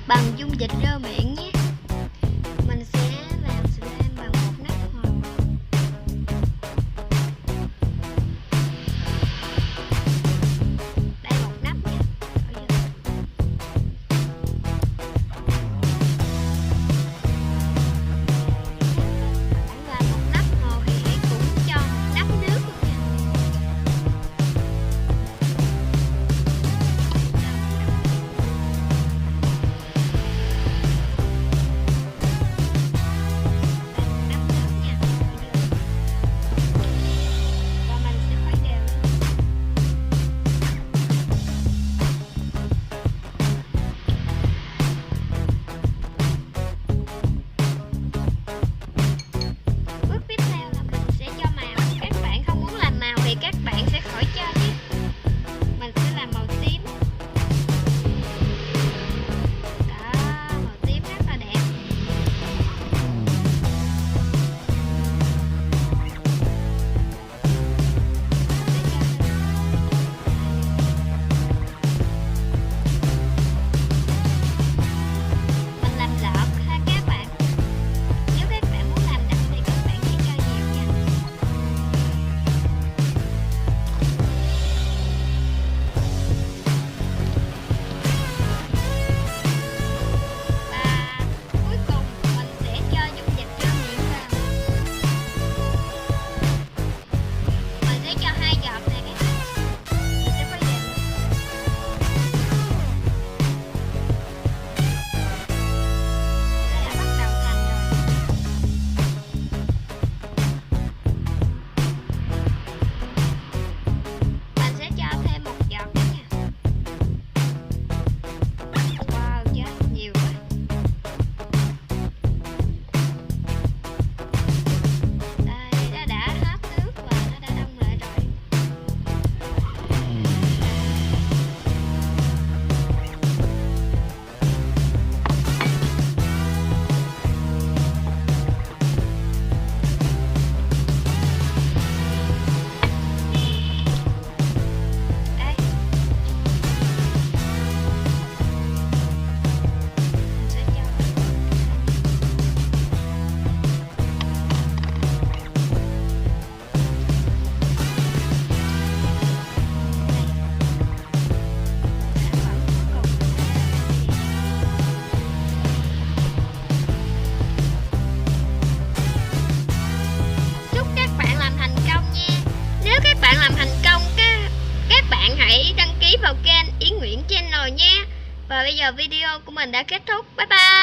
bằng dung dịch rơ miệng nhé. Mình sẽ làm slime bằng một nắp hồ. Đây một nắp nha. Bạn làm một nắp hồ thì hãy cũng cho một nắp nước luôn nha. Thì các bạn sẽ khỏi cho nhé. Mình sẽ làm màu tím. Đó, màu tím rất là đẹp. Mình làm lợp ha các bạn. Nếu các bạn muốn làm đậm thì các bạn hãy cho nhiều nha. Các bạn hãy đăng ký vào kênh Yến Nguyễn Channel nhé. Và bây giờ video của mình đã kết thúc. Bye bye.